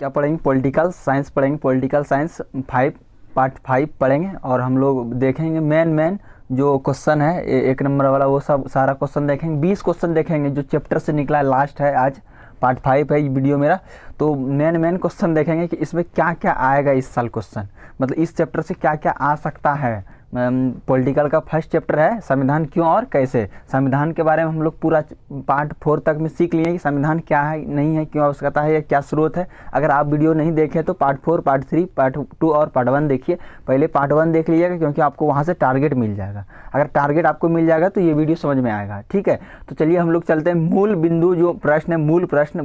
क्या पढ़ेंगे, political science पढ़ेंगे। पॉलिटिकल साइंस 5 पार्ट 5 पढ़ेंगे और हम लोग देखेंगे मेन जो क्वेश्चन है एक नंबर वाला, वो सब सारा क्वेश्चन देखेंगे। 20 क्वेश्चन देखेंगे जो चैप्टर से निकला है, लास्ट है आज, पार्ट 5 है ये वीडियो मेरा। तो मेन क्वेश्चन देखेंगे कि इसमें क्या क्या आएगा इस साल क्वेश्चन, मतलब इस चैप्टर से क्या क्या आ सकता है। पॉलिटिकल का फर्स्ट चैप्टर है संविधान क्यों और कैसे। संविधान के बारे में हम लोग पूरा पार्ट 4 तक में सीख लिए कि संविधान क्या है, नहीं है, क्यों आवश्यकता है या क्या स्रोत है। अगर आप वीडियो नहीं देखें तो पार्ट 4, पार्ट 3, पार्ट 2 और पार्ट 1 देखिए। पहले पार्ट 1 देख लीजिएगा क्योंकि आपको वहाँ से टारगेट मिल जाएगा। अगर टारगेट आपको मिल जाएगा तो ये वीडियो समझ में आएगा, ठीक है। तो चलिए हम लोग चलते हैं मूल बिंदु, जो प्रश्न है, मूल प्रश्न,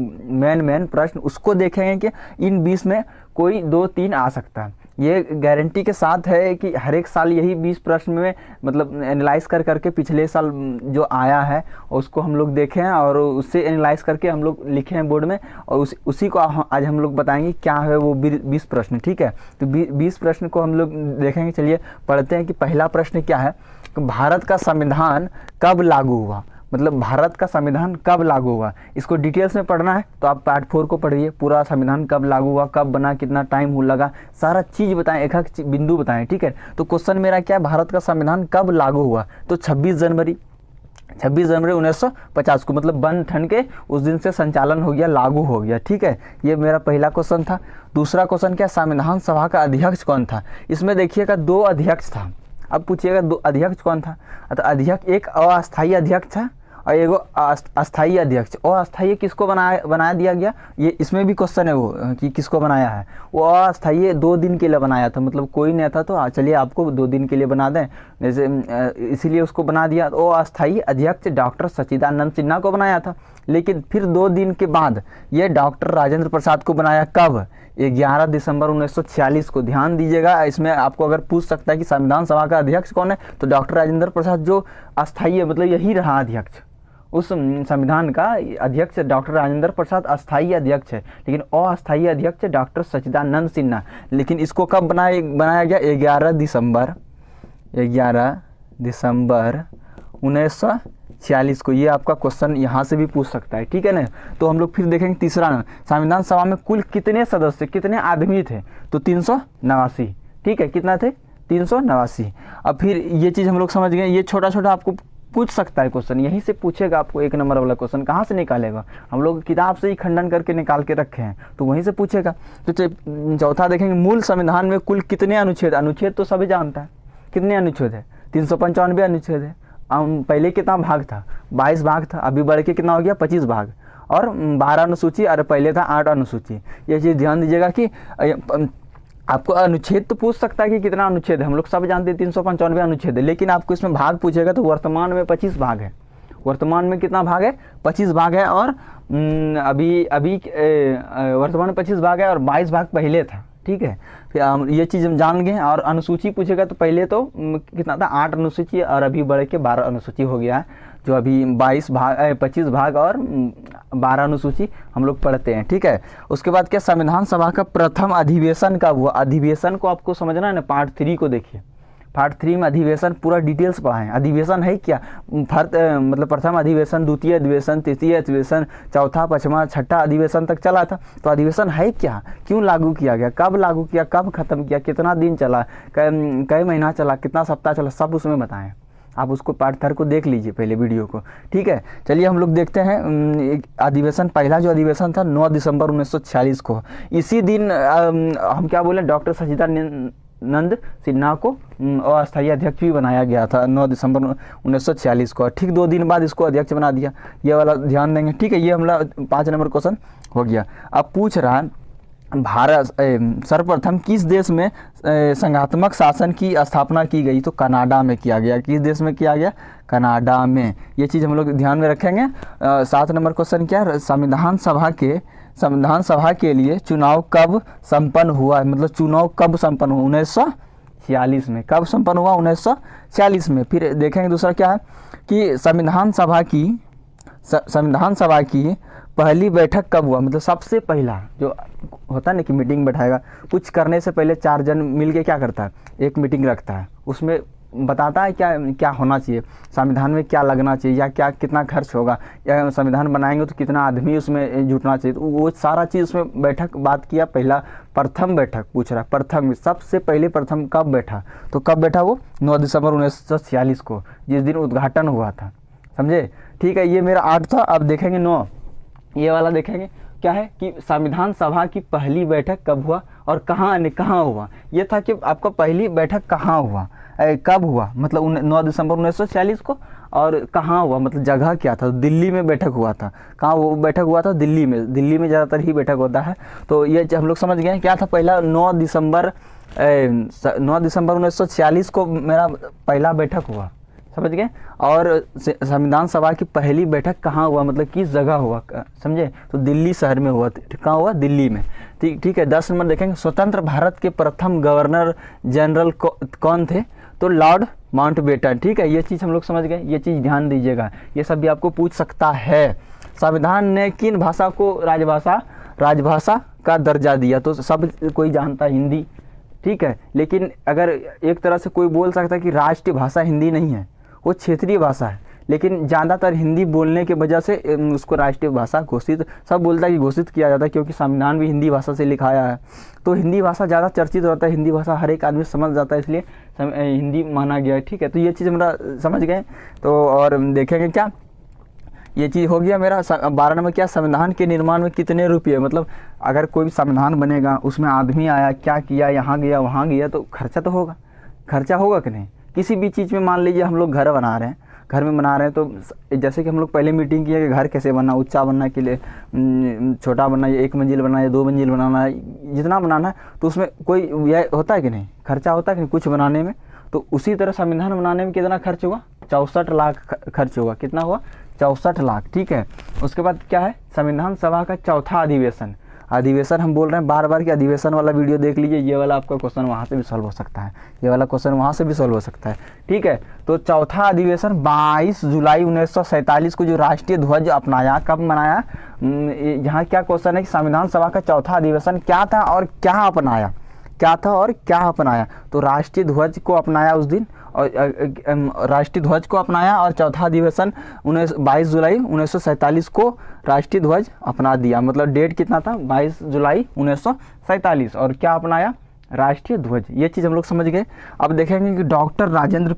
मेन प्रश्न, उसको देखेंगे कि इन 20 में कोई 2-3 आ सकता है। ये गारंटी के साथ है कि हर एक साल यही 20 प्रश्न में मतलब एनालाइज करके पिछले साल जो आया है उसको हम लोग देखें और उससे एनालाइज करके हम लोग लिखे हैं बोर्ड में, और उसी को आज हम लोग बताएंगे क्या है वो 20 प्रश्न, ठीक है। तो 20 प्रश्न को हम लोग देखेंगे। चलिए पढ़ते हैं कि पहला प्रश्न क्या है, भारत का संविधान कब लागू हुआ, मतलब भारत का संविधान कब लागू हुआ। इसको डिटेल्स में पढ़ना है तो आप पार्ट 4 को पढ़िए, पूरा संविधान कब लागू हुआ, कब बना, कितना टाइम लगा, सारा चीज़ बताएं, एक एक बिंदु बताएं, ठीक है। तो क्वेश्चन मेरा क्या है, भारत का संविधान कब लागू हुआ, तो 26 जनवरी 1950 को, मतलब बन ठन के उस दिन से संचालन हो गया, लागू हो गया, ठीक है। ये मेरा पहला क्वेश्चन था। दूसरा क्वेश्चन क्या, संविधान सभा का अध्यक्ष कौन था। इसमें देखिएगा 2 अध्यक्ष था। अब पूछिएगा 2 अध्यक्ष कौन था, तो अध्यक्ष एक अस्थायी अध्यक्ष था और एगो अस्थायी अध्यक्ष। अस्थायी किसको बना दिया गया, ये इसमें भी क्वेश्चन है वो कि किसको बनाया है। वो अस्थायी 2 दिन के लिए बनाया था, मतलब कोई नहीं था तो चलिए आपको 2 दिन के लिए बना दें, जैसे इसीलिए उसको बना दिया। तो अस्थायी अध्यक्ष डॉक्टर सच्चिदानंद सिन्हा को बनाया था, लेकिन फिर 2 दिन के बाद ये डॉक्टर राजेंद्र प्रसाद को बनाया। कब, 11 दिसंबर 1946 को। ध्यान दीजिएगा, इसमें आपको अगर पूछ सकता है कि संविधान सभा का अध्यक्ष कौन है, तो डॉक्टर राजेंद्र प्रसाद जो अस्थायी है, मतलब यही रहा अध्यक्ष, उस संविधान का अध्यक्ष डॉक्टर राजेंद्र प्रसाद अस्थायी अध्यक्ष है, लेकिन अस्थायी अध्यक्ष डॉक्टर सच्चिदानंद सिन्हा। लेकिन इसको कब बनाया गया, 11 दिसंबर 1946 को। ये आपका क्वेश्चन यहाँ से भी पूछ सकता है, ठीक है ना। तो हम लोग फिर देखेंगे तीसरा, संविधान सभा में कुल कितने सदस्य, कितने आदमी थे, तो 389, ठीक है। कितना थे, 389। अब फिर ये चीज़ हम लोग समझ गए। ये छोटा छोटा आपको पूछ सकता है क्वेश्चन, यहीं से पूछेगा आपको। 1 नंबर वाला क्वेश्चन कहाँ से निकालेगा, हम लोग किताब से ही खंडन करके निकाल के रखे हैं, तो वहीं से पूछेगा। तो चौथा देखेंगे, मूल संविधान में कुल कितने अनुच्छेद। अनुच्छेद तो सभी जानता है, कितने अनुच्छेद है, 395 अनुच्छेद है। पहले कितना भाग था, 22 भाग था, अभी बढ़ के कितना हो गया, 25 भाग, और 12 अनुसूची, और पहले था 8 अनुसूची। ये चीज़ ध्यान दीजिएगा कि आपको अनुच्छेद तो पूछ सकता है कि कितना अनुच्छेद है, हम लोग सब जानते हैं 395 अनुच्छेद है, लेकिन आपको इसमें भाग पूछेगा तो वर्तमान में 25 भाग है। वर्तमान में कितना भाग है, 25 भाग है, और अभी वर्तमान में 25 भाग है और 22 भाग पहले था, ठीक है। फिर ये चीज़ हम जान गए। और अनुसूची पूछेगा तो पहले तो कितना था, 8 अनुसूची, और अभी बढ़ के 12 अनुसूची हो गया है, जो अभी 25 भाग और 12 अनुसूची हम लोग पढ़ते हैं, ठीक है। उसके बाद क्या, संविधान सभा का प्रथम अधिवेशन कब हुआ। अधिवेशन को आपको समझना है ना, पार्ट 3 को देखिए। पार्ट 3 में अधिवेशन पूरा डिटेल्स पढ़ा है। अधिवेशन है क्या, मतलब प्रथम अधिवेशन, द्वितीय अधिवेशन, तृतीय अधिवेशन, चौथा, पांचवा, छठा अधिवेशन तक चला था। तो अधिवेशन है क्या, क्यों लागू किया गया, कब लागू किया, कब खत्म किया, कितना दिन चला, कई महीना चला, कितना सप्ताह चला, सब उसमें बताएं। आप उसको पार्ट 3 को देख लीजिए पहले वीडियो को, ठीक है। चलिए हम लोग देखते हैं अधिवेशन। पहला जो अधिवेशन था 9 दिसंबर 1946 को। इसी दिन हम क्या बोले, डॉक्टर सच्चिदानंद सिन्हा को अस्थायी अध्यक्ष भी बनाया गया था 9 दिसंबर 1946 को। ठीक 2 दिन बाद इसको अध्यक्ष बना दिया। ये वाला ध्यान देंगे, ठीक है। ये हमारा 5 नंबर क्वेश्चन हो गया। अब पूछ रहा, भारत सर्वप्रथम किस देश में संघात्मक शासन की स्थापना की गई, तो कनाडा में किया गया। किस देश में किया गया, कनाडा में। ये चीज़ हम लोग ध्यान में रखेंगे। 7 नंबर क्वेश्चन क्या है, संविधान सभा के लिए चुनाव कब संपन्न हुआ, मतलब चुनाव कब संपन्न हुआ, 1946 में। कब संपन्न हुआ, 1946 में। फिर देखेंगे दूसरा क्या है कि संविधान सभा की पहली बैठक कब हुआ, मतलब सबसे पहला जो होता है ना कि मीटिंग बैठाएगा, कुछ करने से पहले 4 जन मिलके क्या करता है, एक मीटिंग रखता है, उसमें बताता है क्या क्या होना चाहिए, संविधान में क्या लगना चाहिए, या क्या कितना खर्च होगा, या संविधान बनाएंगे तो कितना आदमी उसमें जुटना चाहिए, तो वो सारा चीज़ उसमें बैठक बात किया। पहला प्रथम बैठक पूछ रहा है, प्रथम सबसे पहले प्रथम कब बैठा, तो कब बैठा वो 9 दिसंबर 1946 को, जिस दिन उद्घाटन हुआ था, समझे। ठीक है, ये मेरा 8 था। अब देखेंगे 9, ये वाला देखेंगे क्या है कि संविधान सभा की पहली बैठक कब हुआ और कहाँ हुआ। ये था कि आपका पहली बैठक कहाँ हुआ, कब हुआ, मतलब 9 दिसंबर 1946 को, और कहाँ हुआ मतलब जगह क्या था, दिल्ली में बैठक हुआ था। कहाँ वो बैठक हुआ था, दिल्ली में। दिल्ली में ज़्यादातर ही बैठक होता है। तो ये हम लोग समझ गए क्या था। पहला 9 दिसंबर 1946 को मेरा पहला बैठक हुआ, समझ गए। और संविधान सभा की पहली बैठक कहाँ हुआ, मतलब किस जगह हुआ, समझे, तो दिल्ली शहर में हुआ। कहाँ हुआ, दिल्ली में। ठीक है। 10 नंबर देखेंगे, स्वतंत्र भारत के प्रथम गवर्नर जनरल कौन थे, तो लॉर्ड माउंटबेटन। ठीक है, ये चीज़ हम लोग समझ गए, ये चीज़ ध्यान दीजिएगा, ये सब भी आपको पूछ सकता है। संविधान ने किन भाषा को राजभाषा का दर्जा दिया, तो सब कोई जानता है हिंदी। ठीक है, लेकिन अगर एक तरह से कोई बोल सकता है कि राष्ट्रीय भाषा हिंदी नहीं है, वो क्षेत्रीय भाषा है, लेकिन ज़्यादातर हिंदी बोलने के वजह से उसको राष्ट्रीय भाषा घोषित, सब बोलता है कि घोषित किया जाता है, क्योंकि संविधान भी हिंदी भाषा से लिखाया है। तो हिंदी भाषा ज़्यादा चर्चित रहता है, हिंदी भाषा हर एक आदमी समझ जाता है, इसलिए हिंदी माना गया है। ठीक है, तो ये चीज़ मेरा समझ गए। तो और देखेंगे क्या, ये चीज़ हो गया मेरा। 12 नंबर क्या, संविधान के निर्माण में कितने रुपये, मतलब अगर कोई भी संविधान बनेगा, उसमें आदमी आया, क्या किया, यहाँ गया वहाँ गया, तो खर्चा तो होगा, खर्चा होगा कि नहीं। किसी भी चीज़ में मान लीजिए हम लोग घर बना रहे हैं, घर में बना रहे हैं, तो जैसे कि हम लोग पहले मीटिंग की है कि घर कैसे बनना, ऊंचा बनना के लिए छोटा बनना, या 1 मंजिल बनना, या 2 मंजिल बनाना है, जितना बनाना है, तो उसमें कोई व्यय होता है कि नहीं, खर्चा होता है कि नहीं कुछ बनाने में। तो उसी तरह संविधान बनाने में कितना खर्च हुआ, 64 लाख खर्च हुआ। कितना हुआ, 64 लाख। ठीक है, उसके बाद क्या है, संविधान सभा का चौथा अधिवेशन हम बोल रहे हैं बार बार कि अधिवेशन वाला वीडियो देख लीजिए, ये वाला आपका क्वेश्चन वहाँ से भी सॉल्व हो सकता है, ये वाला क्वेश्चन वहाँ से भी सॉल्व हो सकता है। ठीक है, तो चौथा अधिवेशन 22 जुलाई 1947 को जो राष्ट्रीय ध्वज अपनाया, कब मनाया, यहाँ क्या क्वेश्चन है कि संविधान सभा का चौथा अधिवेशन क्या था और क्या अपनाया, क्या था और क्या अपनाया, तो राष्ट्रीय ध्वज को अपनाया उस दिन, और राष्ट्रीय ध्वज को अपनाया, और चौथा अधिवेशन 22 जुलाई 1947 को राष्ट्रीय ध्वज अपना दिया। मतलब डेट कितना था, 22 जुलाई 1947, और क्या अपनाया, राष्ट्रीय ध्वज। ये चीज़ हम लोग समझ गए। अब देखेंगे कि डॉक्टर राजेंद्र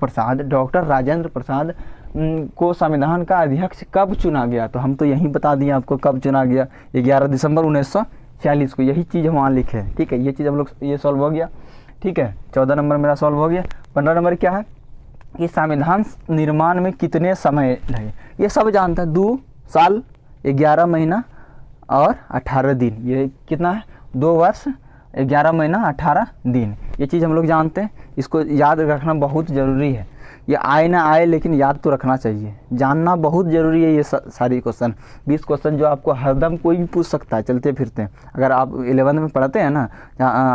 प्रसाद को संविधान का अध्यक्ष कब चुना गया, तो हम तो यही बता दिए आपको कब चुना गया, 11 दिसंबर 1946 को, यही चीज़ हम वहाँ लिखे हैं। ठीक है, ये चीज़ हम लोग, ये सॉल्व हो गया। ठीक है, 14 नंबर मेरा सॉल्व हो गया। 15 नंबर क्या है कि संविधान निर्माण में कितने समय लगे, ये सब जानता है, 2 साल 11 महीना और 18 दिन। ये कितना है, 2 वर्ष 11 महीना 18 दिन। ये चीज़ हम लोग जानते हैं, इसको याद रखना बहुत ज़रूरी है। ये आए ना आए, लेकिन याद तो रखना चाहिए, जानना बहुत ज़रूरी है। ये सारी क्वेश्चन 20 क्वेश्चन जो आपको हरदम कोई भी पूछ सकता है चलते फिरते। अगर आप 11th में पढ़ते हैं ना,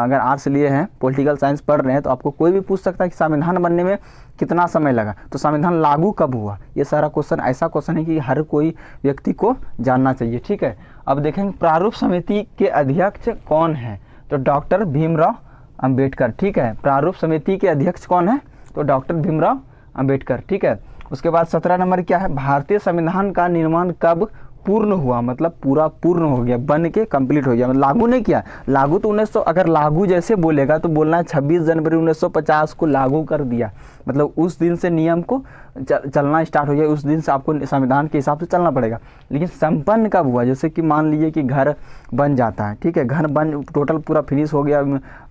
अगर आर्ट्स लिए हैं, पॉलिटिकल साइंस पढ़ रहे हैं, तो आपको कोई भी पूछ सकता है कि संविधान बनने में कितना समय लगा, तो संविधान लागू कब हुआ। ये सारा क्वेश्चन ऐसा क्वेश्चन है कि हर कोई व्यक्ति को जानना चाहिए। ठीक है, अब देखेंगे प्रारूप समिति के अध्यक्ष कौन है, तो डॉक्टर भीमराव अंबेडकर। ठीक है, प्रारूप समिति के अध्यक्ष कौन है, तो डॉक्टर भीमराव अंबेडकर। ठीक है, उसके बाद 17 नंबर क्या है, भारतीय संविधान का निर्माण कब पूर्ण हुआ, मतलब पूरा पूर्ण हो गया, बन के कंप्लीट हो गया, मतलब लागू नहीं किया। लागू तो 1900, अगर लागू जैसे बोलेगा तो बोलना है 26 जनवरी 1950 को लागू कर दिया, मतलब उस दिन से नियम को चलना स्टार्ट हो गया, उस दिन से आपको संविधान के हिसाब से चलना पड़ेगा। लेकिन संपन्न कब हुआ, जैसे कि मान लीजिए कि घर बन जाता है, ठीक है, घर बन टोटल पूरा फिनिश हो गया,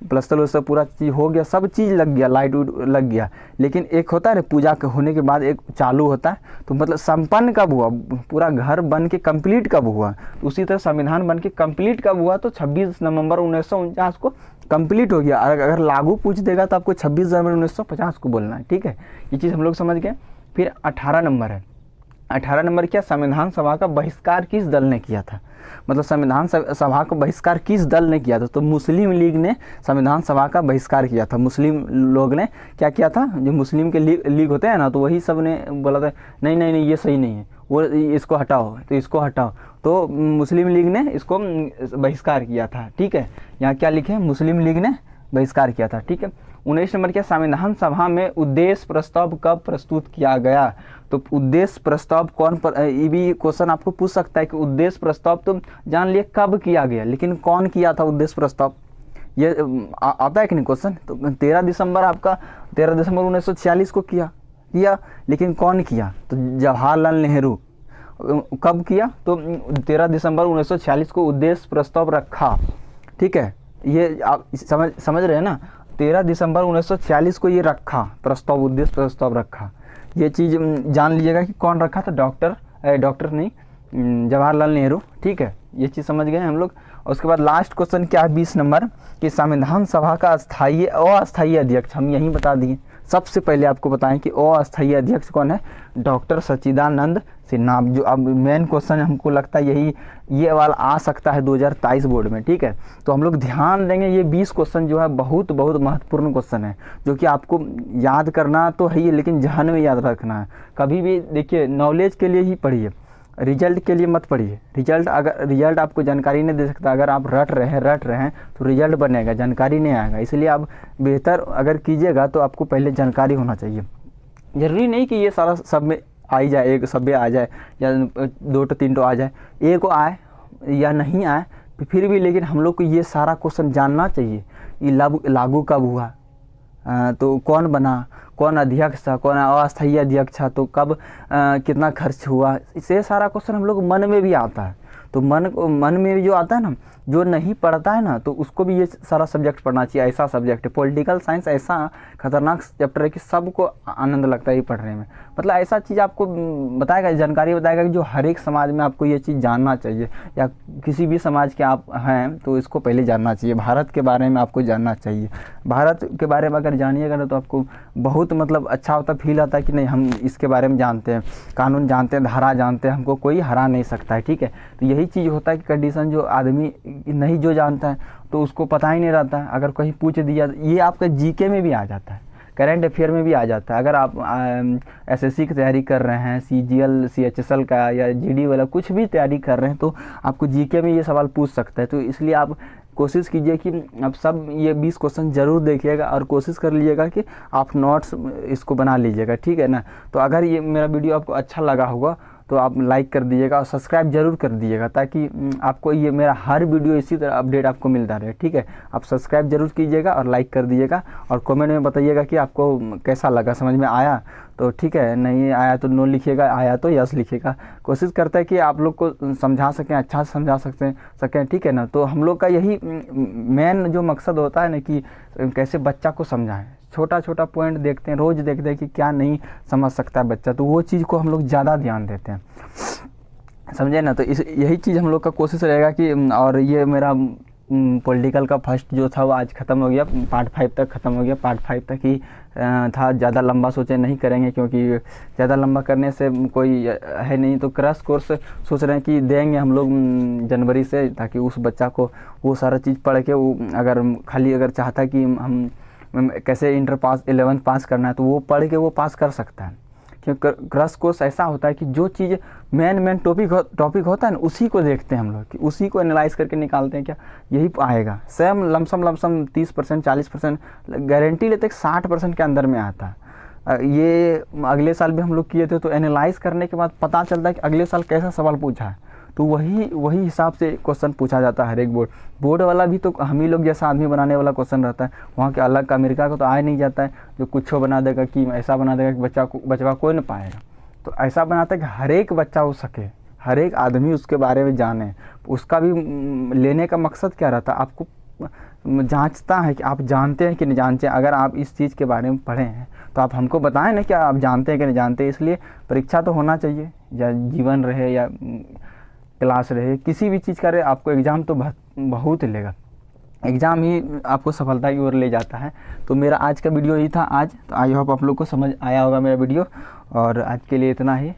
प्लस्तर वस्तर पूरा चीज़ हो गया, सब चीज़ लग गया, लाइट लग गया, लेकिन एक होता है ना पूजा होने के बाद एक चालू होता है, तो मतलब संपन्न कब हुआ, पूरा घर बन के कंप्लीट कब हुआ। उसी तरह संविधान बन के कंप्लीट कब हुआ, तो 26 नवंबर 1949 को कंप्लीट हो गया। अगर लागू पूछ देगा तो आपको 26 जनवरी 1950 को बोलना है। ठीक है, ये चीज़ हम लोग समझ गए। फिर 18 नंबर है, 18 नंबर क्या, संविधान सभा का बहिष्कार किस दल ने किया था, मतलब संविधान सभा का बहिष्कार किस दल ने किया था, तो मुस्लिम लीग ने संविधान सभा का बहिष्कार किया था। मुस्लिम लोग ने क्या किया था, जो मुस्लिम के लीग होते हैं ना, तो वही सब ने बोला था नहीं नहीं नहीं ये सही नहीं है, वो इसको हटाओ, तो इसको हटाओ, तो मुस्लिम लीग ने इसको बहिष्कार किया था। ठीक है, यहाँ क्या लिखे, मुस्लिम लीग ने बहिष्कार किया था। ठीक है, 19 नंबर क्या, संविधान सभा में उद्देश्य प्रस्ताव कब प्रस्तुत किया गया। तो उद्देश्य प्रस्ताव कौन पर, ये भी क्वेश्चन आपको पूछ सकता है कि उद्देश्य प्रस्ताव तो जान लिए कब किया गया, लेकिन कौन किया था उद्देश्य प्रस्ताव, ये आता है कि नहीं क्वेश्चन। तो 13 दिसंबर आपका 13 दिसंबर 1946 को किया, लेकिन कौन किया, तो जवाहरलाल नेहरू। कब किया, तो 13 दिसंबर 1946 को उद्देश्य प्रस्ताव रखा। ठीक है, ये आप समझ रहे हैं ना, 13 दिसंबर 1946 को ये रखा प्रस्ताव, उद्देश्य प्रस्ताव रखा। ये चीज़ जान लीजिएगा कि कौन रखा, तो डॉक्टर नहीं, जवाहरलाल नेहरू। ठीक है, ये चीज़ समझ गए हम लोग। और उसके बाद लास्ट क्वेश्चन क्या है 20 नंबर कि संविधान सभा का अस्थायी अध्यक्ष, हम यहीं बता दिए। सबसे पहले आपको बताएं कि अस्थायी अध्यक्ष कौन है, डॉक्टर सच्चिदानंद सिन्हा। जो अब मेन क्वेश्चन हमको लगता है यही, ये वाला आ सकता है 2023 बोर्ड में। ठीक है, तो हम लोग ध्यान देंगे, ये 20 क्वेश्चन जो है बहुत महत्वपूर्ण क्वेश्चन है, जो कि आपको याद करना तो है ही, लेकिन जहन में याद रखना है। कभी भी देखिए, नॉलेज के लिए ही पढ़िए, रिजल्ट के लिए मत पढ़िए। रिजल्ट आपको जानकारी नहीं दे सकता, अगर आप रट रहे हैं तो रिजल्ट बनेगा, जानकारी नहीं आएगा। इसलिए आप बेहतर अगर कीजिएगा तो आपको पहले जानकारी होना चाहिए। जरूरी नहीं कि ये सारा सब में आ ही जाए, एक सब में आ जाए या 2 to 3 आ जाए, एक को आए या नहीं आए फिर भी, लेकिन हम लोग को ये सारा क्वेश्चन जानना चाहिए। ये लागू कब हुआ, तो कौन बना, कौन अध्यक्ष था, कौन अस्थायी अध्यक्ष था, तो कब कितना खर्च हुआ, इससे सारा क्वेश्चन हम लोग मन में भी आता है। तो मन में भी जो आता है ना, जो नहीं पढ़ता है ना, तो उसको भी ये सारा सब्जेक्ट पढ़ना चाहिए। ऐसा सब्जेक्ट है पॉलिटिकल साइंस, ऐसा खतरनाक चैप्टर है कि सबको आनंद लगता है ये पढ़ने में। मतलब ऐसा चीज़ आपको बताएगा, जानकारी बताएगा कि जो हर एक समाज में आपको ये चीज़ जानना चाहिए, या किसी भी समाज के आप हैं तो इसको पहले जानना चाहिए। भारत के बारे में आपको जानना चाहिए। भारत के बारे में अगर जानिएगा ना तो आपको बहुत मतलब अच्छा होता, फील आता है कि नहीं हम इसके बारे में जानते हैं, कानून जानते हैं, धारा जानते हैं, हमको कोई हरा नहीं सकता है। ठीक है, तो यही चीज़ होता है कि कंडीशन जो आदमी नहीं जो जानता है तो उसको पता ही नहीं रहता है। अगर कहीं पूछ दिया, ये आपका जीके में भी आ जाता है, करंट अफेयर में भी आ जाता है। अगर आप एसएससी की तैयारी कर रहे हैं, सीजीएल सीएचएसएल का या जीडी वाला कुछ भी तैयारी कर रहे हैं, तो आपको जीके में ये सवाल पूछ सकता है। तो इसलिए आप कोशिश कीजिए कि आप सब ये 20 क्वेश्चन ज़रूर देखिएगा और कोशिश कर लीजिएगा कि आप नोट्स इसको बना लीजिएगा। ठीक है ना। तो अगर ये मेरा वीडियो आपको अच्छा लगा होगा तो आप लाइक कर दीजिएगा और सब्सक्राइब जरूर कर दीजिएगा, ताकि आपको ये मेरा हर वीडियो इसी तरह अपडेट आपको मिलता रहे। ठीक है, आप सब्सक्राइब जरूर कीजिएगा और लाइक कर दीजिएगा, और कमेंट में बताइएगा कि आपको कैसा लगा, समझ में आया तो ठीक है, नहीं आया तो नो लिखिएगा, आया तो यस लिखिएगा। कोशिश करता है कि आप लोग को समझा सकें, अच्छा से समझा सकें। ठीक है ना। तो हम लोग का यही मेन जो मकसद होता है ना कि कैसे बच्चा को समझाएं। छोटा छोटा पॉइंट देखते हैं, रोज़ देखते हैं कि क्या नहीं समझ सकता है बच्चा, तो वो चीज़ को हम लोग ज़्यादा ध्यान देते हैं, समझे ना। तो यही चीज़ हम लोग का कोशिश रहेगा कि, और ये मेरा पॉलिटिकल का फर्स्ट जो था वो आज ख़त्म हो गया, पार्ट 5 तक ख़त्म हो गया। पार्ट 5 तक ही था, ज़्यादा लंबा सोचे नहीं करेंगे, क्योंकि ज़्यादा लंबा करने से कोई है नहीं। तो क्रैश कोर्स सोच रहे हैं कि देंगे हम लोग जनवरी से, ताकि उस बच्चा को वो सारा चीज़ पढ़ के वो अगर चाहता है कि हम कैसे इंटर पास 11th पास करना है, तो वो पढ़ के वो पास कर सकता है। क्योंकि क्रैश कोर्स ऐसा होता है कि जो चीज़ मेन टॉपिक होता है ना, उसी को देखते हैं हम लोग, कि उसी को एनालाइज करके निकालते हैं क्या यही आएगा। सेम लमसम 30% 40% गारंटी लेते 60% के अंदर में आता है। ये अगले साल भी हम लोग किए थे, तो एनालाइज करने के बाद पता चलता है कि अगले साल कैसा सवाल पूछा है, तो वही हिसाब से क्वेश्चन पूछा जाता है। हर एक बोर्ड वाला भी तो हम ही लोग जैसा आदमी बनाने वाला क्वेश्चन रहता है। वहाँ के अलग अमेरिका को तो आ नहीं जाता है, जो कुछ बना देगा कि ऐसा बना देगा कि बचवा कोई ना पाएगा। तो ऐसा बनाता है कि हर एक बच्चा हो सके, हर एक आदमी उसके बारे में जाने। उसका भी लेने का मकसद क्या रहता है, आपको जांचता है कि आप जानते हैं कि नहीं जानते हैं। अगर आप इस चीज़ के बारे में पढ़े हैं तो आप हमको बताएं ना कि आप जानते हैं कि नहीं जानते। इसलिए परीक्षा तो होना चाहिए, या जीवन रहे या क्लास रहे, किसी भी चीज़ का रहे, आपको एग्ज़ाम तो बहुत लेगा। एग्ज़ाम ही आपको सफलता की ओर ले जाता है। तो मेरा आज का वीडियो ही था आज। तो आई होप आप लोग को समझ आया होगा मेरा वीडियो, और आज के लिए इतना ही।